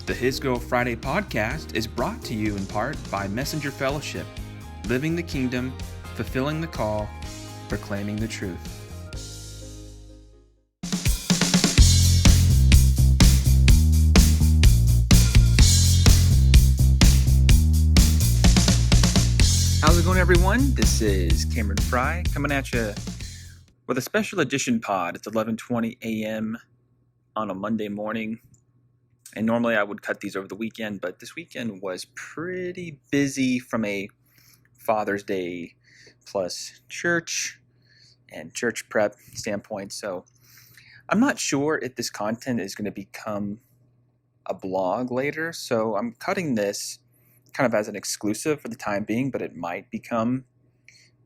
The His Girl Friday podcast is brought to you in part by Messenger Fellowship, living the kingdom, fulfilling the call, proclaiming the truth. How's it going, everyone? This is Cameron Fry coming at you with a special edition pod. It's 11:20 a.m. on a Monday morning. And normally I would cut these over the weekend, but this weekend was pretty busy from a Father's Day plus church and church prep standpoint. So I'm not sure if this content is going to become a blog later. So I'm cutting this kind of as an exclusive for the time being, but it might become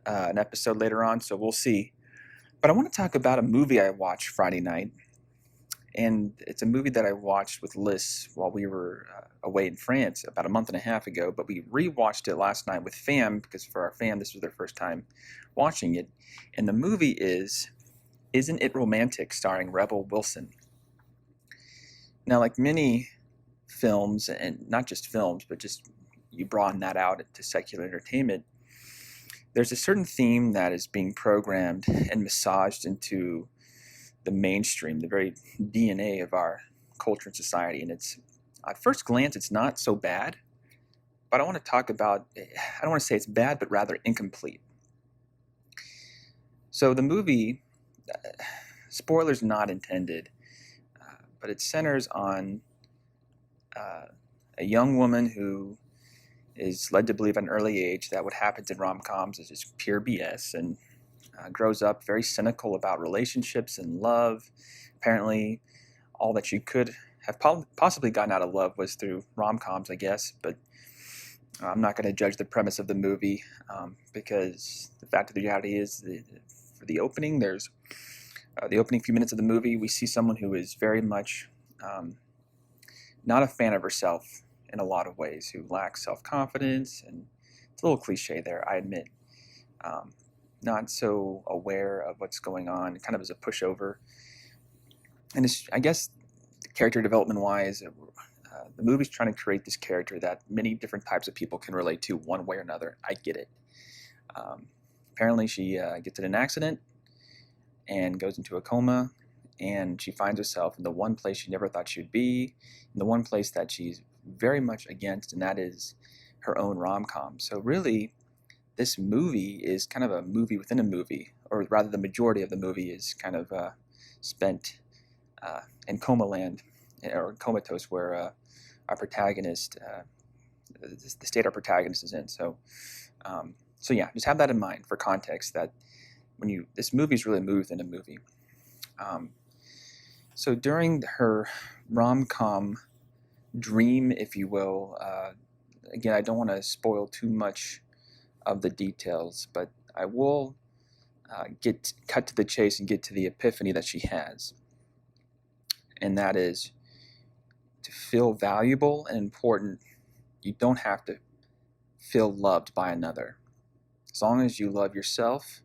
an episode later on. So we'll see. But I want to talk about a movie I watched Friday night. And it's a movie that I watched with Liz while we were away in France about a month and a half ago. But we rewatched it last night with fam, because for our fam, this was their first time watching it. And the movie is Isn't It Romantic, starring Rebel Wilson. Now, like many films, and not just films, but just you broaden that out into secular entertainment, there's a certain theme that is being programmed and massaged into the mainstream, the very DNA of our culture and society. And it's, at first glance, it's not so bad, but I want to talk about, I don't want to say it's bad, but rather incomplete. So the movie, spoilers not intended, but it centers on a young woman who is led to believe at an early age that what happens in rom-coms is just pure BS, and grows up very cynical about relationships and love. Apparently, all that she could have possibly gotten out of love was through rom-coms, I guess. But I'm not going to judge the premise of the movie because the fact of the reality is, for the opening, there's the opening few minutes of the movie, we see someone who is very much not a fan of herself in a lot of ways, who lacks self-confidence, and it's a little cliche there, I admit. Not so aware of what's going on, kind of as a pushover. And it's, I guess, character development-wise, the movie's trying to create this character that many different types of people can relate to one way or another. I get it. Apparently, she gets in an accident and goes into a coma, and she finds herself in the one place she never thought she would be, in the one place that she's very much against, and that is her own rom-com. So really, this movie is kind of a movie within a movie, or rather the majority of the movie is kind of spent in coma land, or comatose, where our protagonist, the state our protagonist is in. So yeah, just have that in mind for context, that when this movie is really a movie within a movie. So during her rom-com dream, if you will, again, I don't want to spoil too much of the details, but I will cut to the chase and get to the epiphany that she has. And that is, to feel valuable and important, you don't have to feel loved by another. As long as you love yourself,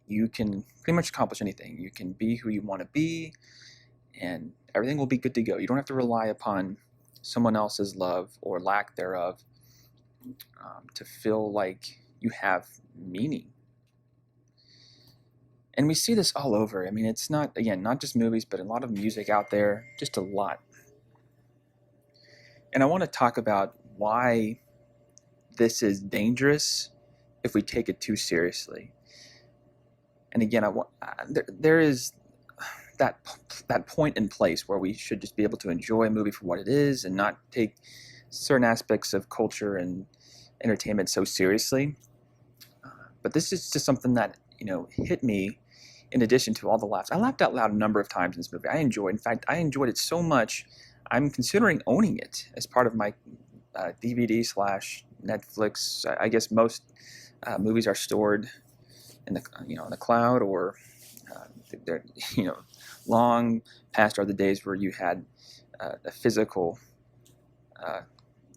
you can pretty much accomplish anything. You can be who you want to be, and everything will be good to go. You don't have to rely upon someone else's love or lack thereof to feel like you have meaning. And we see this all over. I mean, it's not just movies, but a lot of music out there, just a lot. And I want to talk about why this is dangerous if we take it too seriously. And again, there is that point in place where we should just be able to enjoy a movie for what it is and not take certain aspects of culture and entertainment so seriously. But this is just something that, hit me in addition to all the laughs. I laughed out loud a number of times in this movie. I enjoyed it so much, I'm considering owning it as part of my DVD/Netflix. I guess most movies are stored in the in the cloud, or they're long past are the days where you had a physical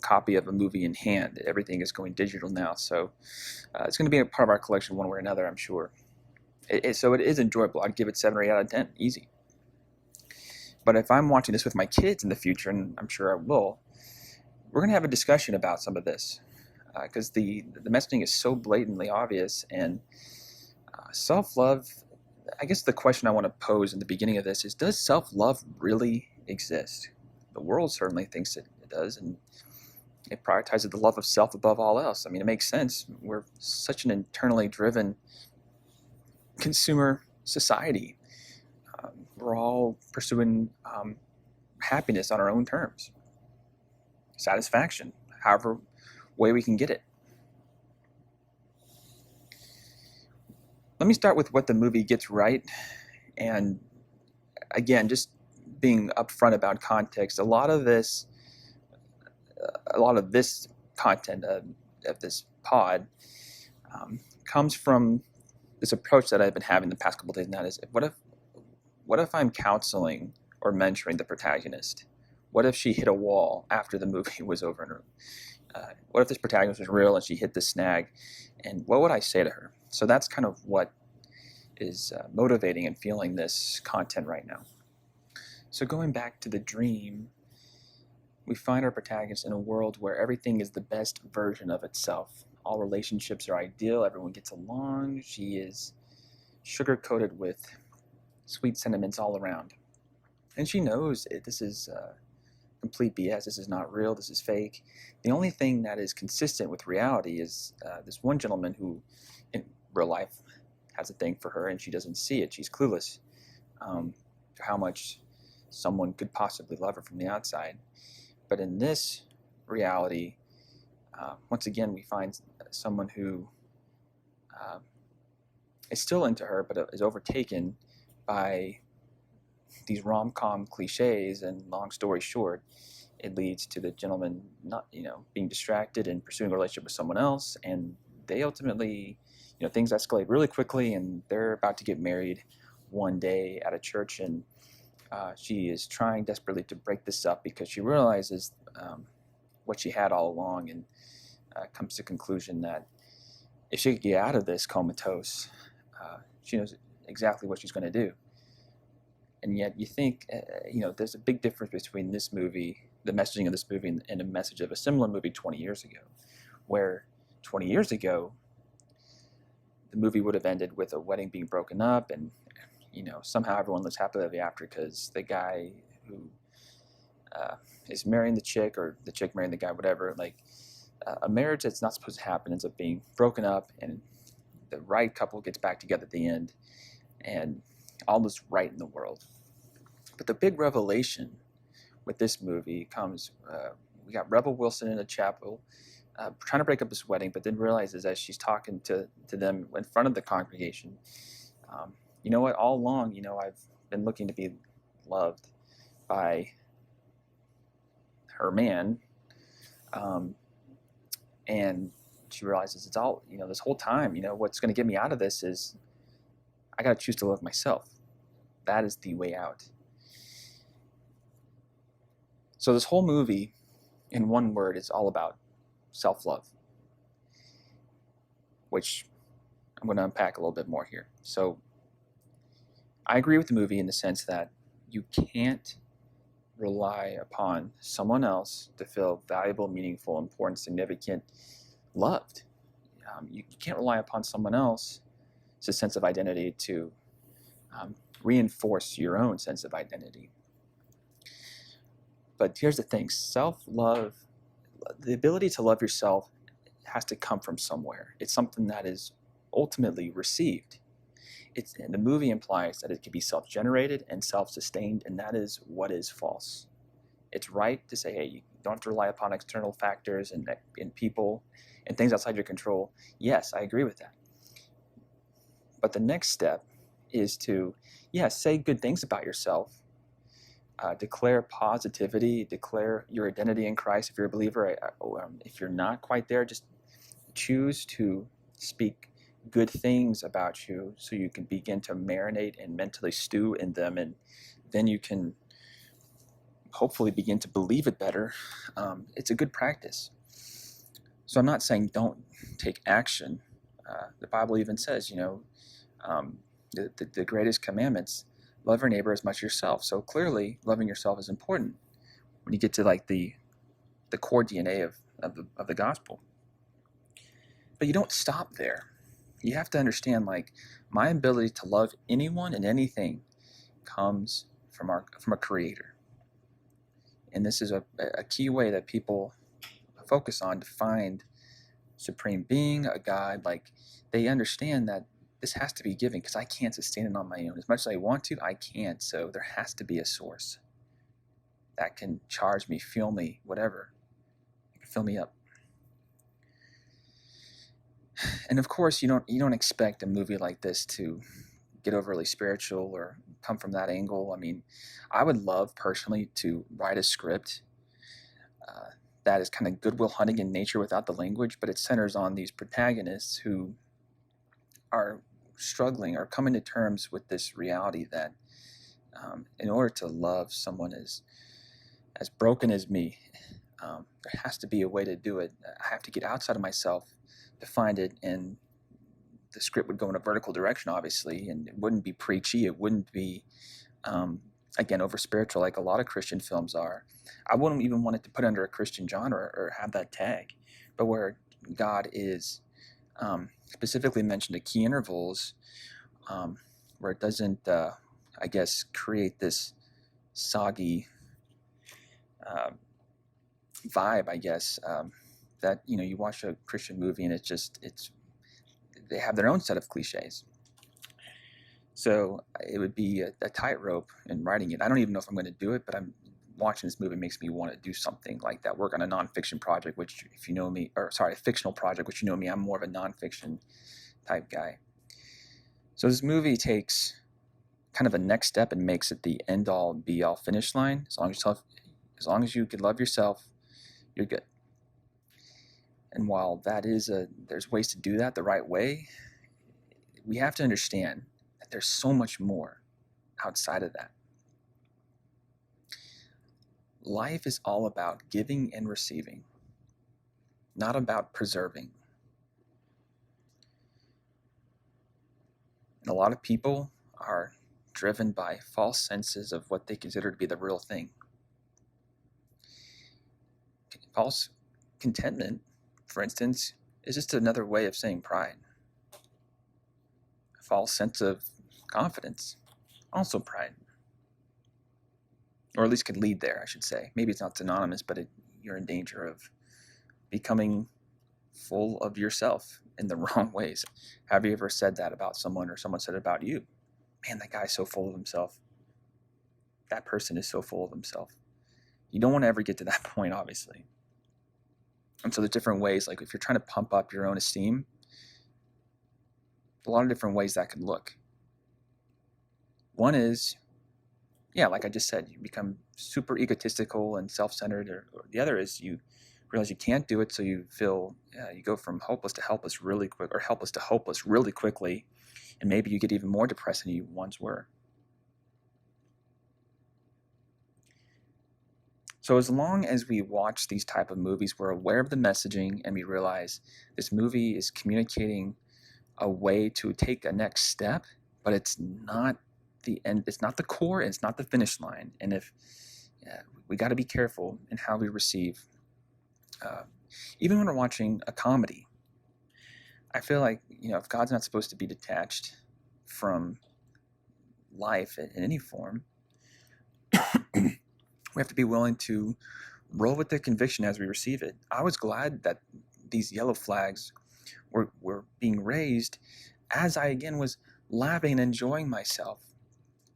copy of a movie in hand. Everything is going digital now, so it's going to be a part of our collection one way or another, I'm sure. So it is enjoyable. I'd give it 7 or 8 out of 10, easy. But if I'm watching this with my kids in the future, and I'm sure I will, we're going to have a discussion about some of this because the messaging is so blatantly obvious. And self-love, I guess the question I want to pose in the beginning of this is, does self-love really exist? The world certainly thinks it does, and it prioritizes the love of self above all else. I mean, it makes sense. We're such an internally driven consumer society. We're all pursuing happiness on our own terms, satisfaction, however way we can get it. Let me start with what the movie gets right. And again, just being upfront about context, a lot of this content of this pod comes from this approach that I've been having the past couple of days. And that is, what if I'm counseling or mentoring the protagonist? What if she hit a wall after the movie was over? What if this protagonist was real and she hit the snag? And what would I say to her? So that's kind of what is motivating and fueling this content right now. So going back to the dream, we find our protagonist in a world where everything is the best version of itself. All relationships are ideal, everyone gets along, she is sugar-coated with sweet sentiments all around. And she knows this is complete BS, this is not real, this is fake. The only thing that is consistent with reality is this one gentleman who, in real life, has a thing for her and she doesn't see it. She's clueless to how much someone could possibly love her from the outside. But in this reality, once again, we find someone who is still into her, but is overtaken by these rom-com cliches. And long story short, it leads to the gentleman not, being distracted and pursuing a relationship with someone else, and they ultimately, things escalate really quickly, and they're about to get married one day at a church, and she is trying desperately to break this up because she realizes what she had all along, and comes to the conclusion that if she could get out of this comatose, she knows exactly what she's going to do. And yet you think, there's a big difference between this movie, the messaging of this movie, and a message of a similar movie 20 years ago, where 20 years ago, the movie would have ended with a wedding being broken up, and somehow everyone lives happily ever after because the guy who is marrying the chick, or the chick marrying the guy, whatever, a marriage that's not supposed to happen ends up being broken up, and the right couple gets back together at the end, and all is right in the world. But the big revelation with this movie comes, we got Rebel Wilson in a chapel trying to break up this wedding, but then realizes as she's talking to them in front of the congregation, you know what, all along, I've been looking to be loved by her man, and she realizes it's all, this whole time, what's going to get me out of this is I got to choose to love myself. That is the way out. So this whole movie, in one word, is all about self-love, which I'm going to unpack a little bit more here. So I agree with the movie in the sense that you can't rely upon someone else to feel valuable, meaningful, important, significant, loved. You can't rely upon someone else's sense of identity to reinforce your own sense of identity. But here's the thing, self-love, the ability to love yourself has to come from somewhere. It's something that is ultimately received. And the movie implies that it can be self-generated and self-sustained, and that is what is false. It's right to say, hey, you don't have to rely upon external factors and people and things outside your control. Yes, I agree with that. But the next step is to, say good things about yourself, declare positivity, declare your identity in Christ if you're a believer. If you're not quite there, just choose to speak good things about you so you can begin to marinate and mentally stew in them, and then you can hopefully begin to believe it better. It's a good practice. So I'm not saying don't take action. The Bible even says, the greatest commandments, love your neighbor as much as yourself. So clearly, loving yourself is important when you get to like the core DNA of the gospel. But you don't stop there. You have to understand, like, my ability to love anyone and anything comes from a creator. And this is a key way that people focus on to find supreme being, a God. Like, they understand that this has to be given because I can't sustain it on my own. As much as I want to, I can't. So there has to be a source that can charge me, fuel me, whatever. It can fill me up. And of course, you don't expect a movie like this to get overly spiritual or come from that angle. I mean, I would love personally to write a script that is kind of Goodwill Hunting in nature without the language, but it centers on these protagonists who are struggling or coming to terms with this reality that in order to love someone as broken as me, there has to be a way to do it. I have to get outside of myself to find it, and the script would go in a vertical direction, obviously, and it wouldn't be preachy. It wouldn't be, again, over spiritual like a lot of Christian films are. I wouldn't even want it to put under a Christian genre or have that tag, but where God is specifically mentioned at key intervals, where it doesn't, I guess, create this soggy vibe, I guess, that, you watch a Christian movie and they have their own set of cliches. So it would be a tightrope in writing it. I don't even know if I'm going to do it, but I'm watching this movie makes me want to do something like that. Work on a nonfiction project, which, if you know me, or sorry, a fictional project, which you know me, I'm more of a nonfiction type guy. So this movie takes kind of a next step and makes it the end all be all finish line. As long as you can love yourself, you're good. And while there's ways to do that the right way, we have to understand that there's so much more outside of that. Life is all about giving and receiving, not about preserving. And a lot of people are driven by false senses of what they consider to be the real thing. False contentment, for instance, is just another way of saying pride. A false sense of confidence, also pride. Or at least could lead there, I should say. Maybe it's not synonymous, but you're in danger of becoming full of yourself in the wrong ways. Have you ever said that about someone, or someone said it about you? Man, that guy's so full of himself. That person is so full of himself. You don't want to ever get to that point, obviously. And so there's different ways, like if you're trying to pump up your own esteem, a lot of different ways that could look. One is, yeah, like I just said, you become super egotistical and self-centered, or the other is you realize you can't do it, so you feel you go from hopeless to helpless really quick, or helpless to hopeless really quickly, and maybe you get even more depressed than you once were. So as long as we watch these type of movies, we're aware of the messaging, and we realize this movie is communicating a way to take a next step, but it's not the end, it's not the core, and it's not the finish line. And if we got to be careful in how we receive, even when we're watching a comedy. I feel like, if God's not supposed to be detached from life in any form, we have to be willing to roll with the conviction as we receive it. I was glad that these yellow flags were being raised as I, again, was laughing and enjoying myself.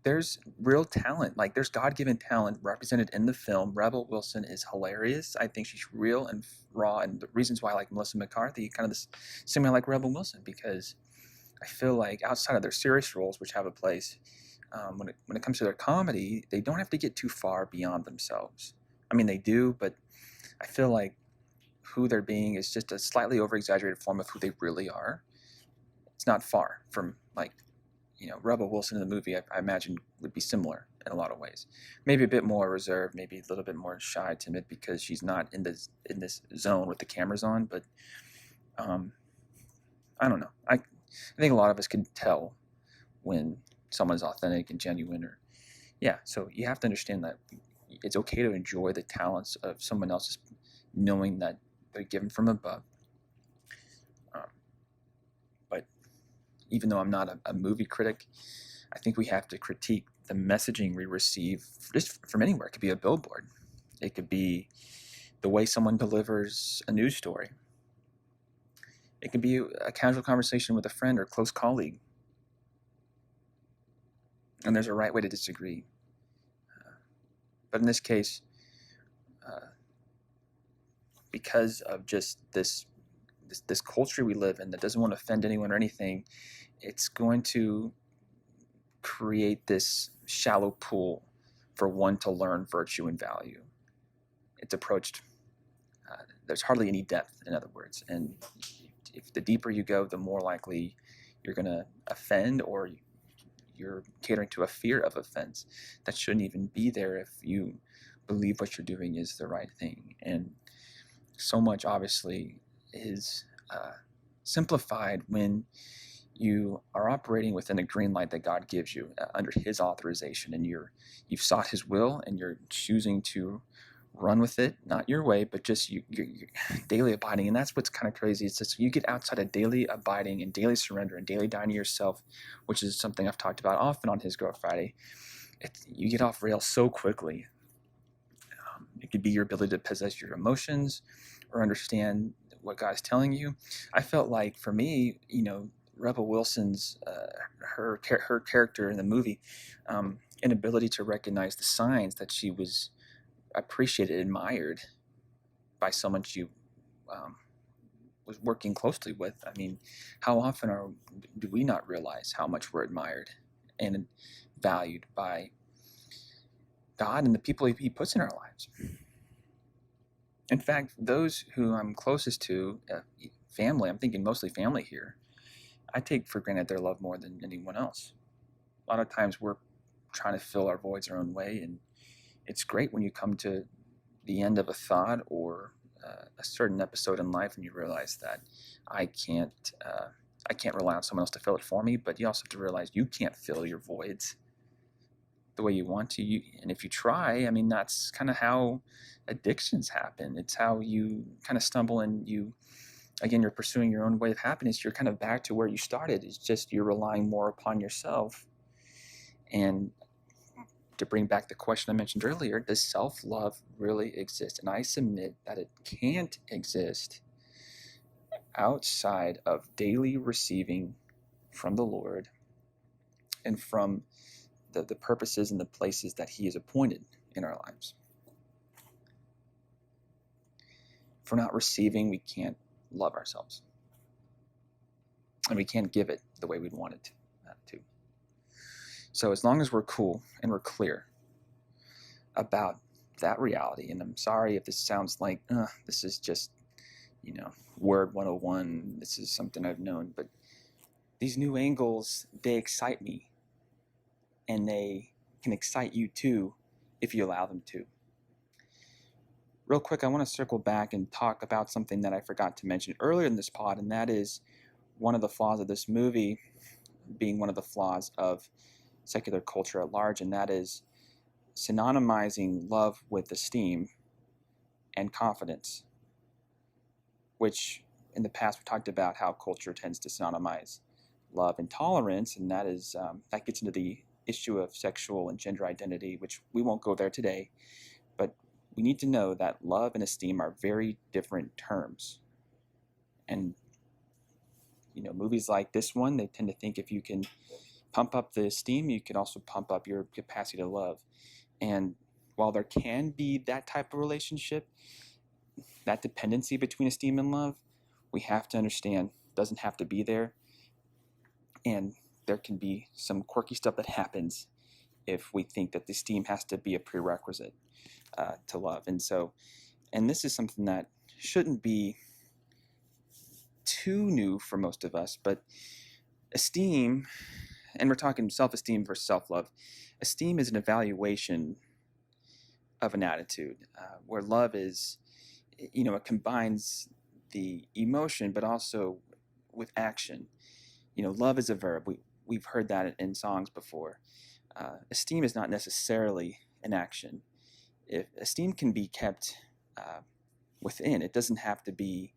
There's real talent, like there's God-given talent represented in the film. Rebel Wilson is hilarious. I think she's real and raw, and the reasons why I like Melissa McCarthy, kind of similar like Rebel Wilson, because I feel like outside of their serious roles, which have a place, when it comes to their comedy, they don't have to get too far beyond themselves. I mean, they do, but I feel like who they're being is just a slightly over-exaggerated form of who they really are. It's not far from, like, Rebel Wilson in the movie, I imagine, would be similar in a lot of ways. Maybe a bit more reserved, maybe a little bit more shy, timid, because she's not in this zone with the cameras on. But I don't know. I think a lot of us can tell when someone is authentic and genuine. Or yeah, so you have to understand that it's okay to enjoy the talents of someone else's, knowing that they're given from above. Um, but even though I'm not a movie critic, I think we have to critique the messaging we receive just from anywhere. It could be a billboard. It could be the way someone delivers a news story. It could be a casual conversation with a friend or close colleague. And there's a right way to disagree. But in this case, uh, because of just this culture we live in that doesn't want to offend anyone or anything, it's going to create this shallow pool for one to learn virtue and value. It's approached, there's hardly any depth, in other words. And if the deeper you go, the more likely you're going to offend, or you're catering to a fear of offense that shouldn't even be there if you believe what you're doing is the right thing. And so much obviously is simplified when you are operating within a green light that God gives you under His authorization, and you've sought His will and you're choosing to run with it, not your way, but just your daily abiding. And that's what's kind of crazy. It's just you get outside of daily abiding and daily surrender and daily dying to yourself, which is something I've talked about often on His Growth Friday. You get off rails so quickly. It could be your ability to possess your emotions or understand what God's telling you. I felt like for me, Rebel Wilson's her character in the movie, inability to recognize the signs that she was appreciated, admired by someone she was working closely with. I mean, how often do we not realize how much we're admired and valued by God and the people He puts in our lives? In fact, those who I'm closest to, family, I'm thinking mostly family here, I take for granted their love more than anyone else. A lot of times we're trying to fill our voids our own way, and it's great when you come to the end of a thought or a certain episode in life and you realize that I can't rely on someone else to fill it for me. But you also have to realize you can't fill your voids the way you want to. And if you try, I mean, that's kind of how addictions happen. It's how you kind of stumble and you're pursuing your own way of happiness. You're kind of back to where you started. It's just you're relying more upon yourself. And to bring back the question I mentioned earlier, does self-love really exist? And I submit that it can't exist outside of daily receiving from the Lord and from the purposes and the places that He has appointed in our lives. If we're not receiving, we can't love ourselves. And we can't give it the way we'd want it to. So as long as we're cool and we're clear about that reality, and I'm sorry if this sounds like, this is just, Word 101, this is something I've known, but these new angles, they excite me. And they can excite you too if you allow them to. Real quick, I want to circle back and talk about something that I forgot to mention earlier in this pod, and that is one of the flaws of this movie being one of the flaws of secular culture at large, and that is synonymizing love with esteem and confidence, which in the past we talked about how culture tends to synonymize love and tolerance, and that gets into the issue of sexual and gender identity, which we won't go there today, but we need to know that love and esteem are very different terms. And movies like this one, they tend to think if you can pump up the esteem, you can also pump up your capacity to love. And while there can be that type of relationship, that dependency between esteem and love, we have to understand doesn't have to be there. And there can be some quirky stuff that happens if we think that the esteem has to be a prerequisite to love. And this is something that shouldn't be too new for most of us, but esteem, and we're talking self-esteem versus self-love, esteem is an evaluation of an attitude, where love is, it combines the emotion, but also with action. Love is a verb. we've heard that in songs before. Esteem is not necessarily an action. If esteem can be kept within, it doesn't have to be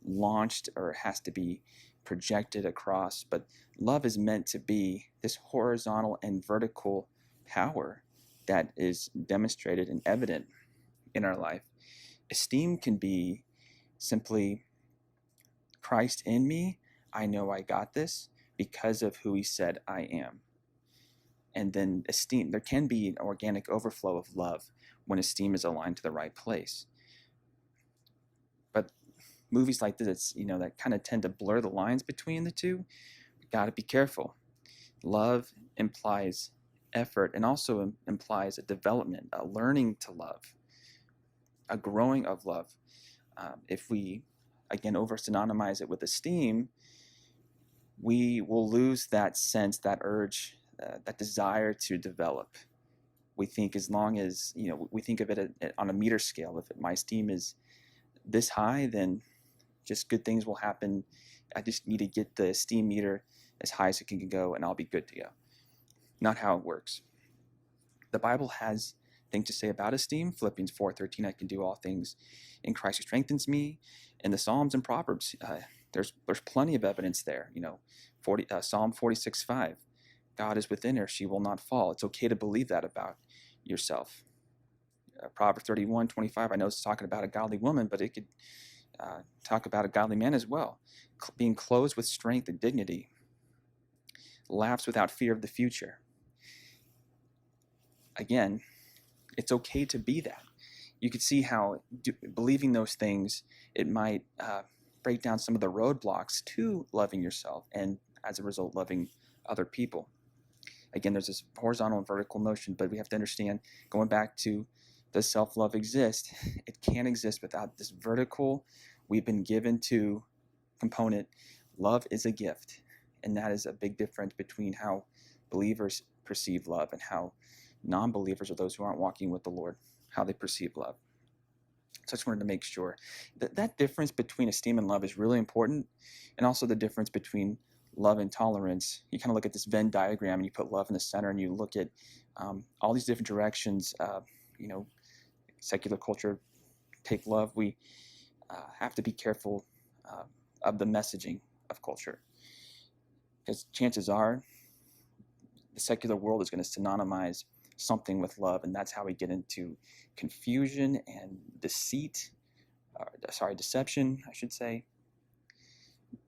launched or has to be projected across, but love is meant to be this horizontal and vertical power that is demonstrated and evident in our life. Esteem can be simply Christ in me. I know I got this because of who he said I am. And then esteem, there can be an organic overflow of love when esteem is aligned to the right place. But movies like this, that kind of tend to blur the lines between the two. We got to be careful. Love implies effort and also implies a development, a learning to love, a growing of love. If we, again, over synonymize it with esteem, we will lose that sense, that urge, that desire to develop. We think as long as, we think of it on a meter scale. If my esteem is this high, then just good things will happen. I just need to get the esteem meter as high as it can go and I'll be good to go. Not how it works. The Bible has things to say about esteem. Philippians 4:13, I can do all things in Christ who strengthens me. In the Psalms and Proverbs, there's plenty of evidence there. Psalm 46:5, God is within her, she will not fall. It's okay to believe that about yourself. Proverbs 31:25, I know it's talking about a godly woman, but it could talk about a godly man as well. Being clothed with strength and dignity, laughs without fear of the future. Again, it's okay to be that. You could see how believing those things, it might break down some of the roadblocks to loving yourself and as a result loving other people. Again, there's this horizontal and vertical notion, but we have to understand, going back to does self-love exist? It can't exist without this vertical, we've been given to component. Love is a gift, and that is a big difference between how believers perceive love and how non-believers or those who aren't walking with the Lord, how they perceive love. So I just wanted to make sure that difference between esteem and love is really important, and also the difference between love and tolerance. You kind of look at this Venn diagram and you put love in the center and you look at all these different directions. Secular culture take love. We have to be careful of the messaging of culture, because chances are the secular world is going to synonymize something with love, and that's how we get into confusion and deception, I should say.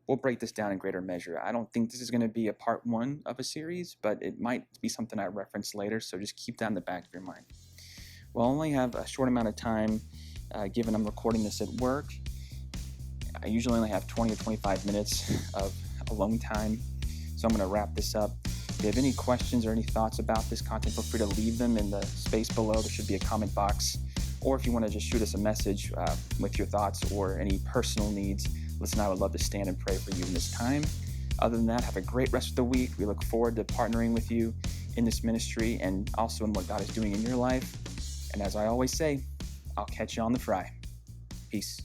We'll break this down in greater measure. I don't think this is going to be a part one of a series, but it might be something I reference later, so just keep that in the back of your mind. Well, I only have a short amount of time, given I'm recording this at work. I usually only have 20 or 25 minutes of alone time, so I'm going to wrap this up. If you have any questions or any thoughts about this content, feel free to leave them in the space below. There should be a comment box. Or if you want to just shoot us a message with your thoughts or any personal needs, listen, I would love to stand and pray for you in this time. Other than that, have a great rest of the week. We look forward to partnering with you in this ministry and also in what God is doing in your life. And as I always say, I'll catch you on the fry. Peace.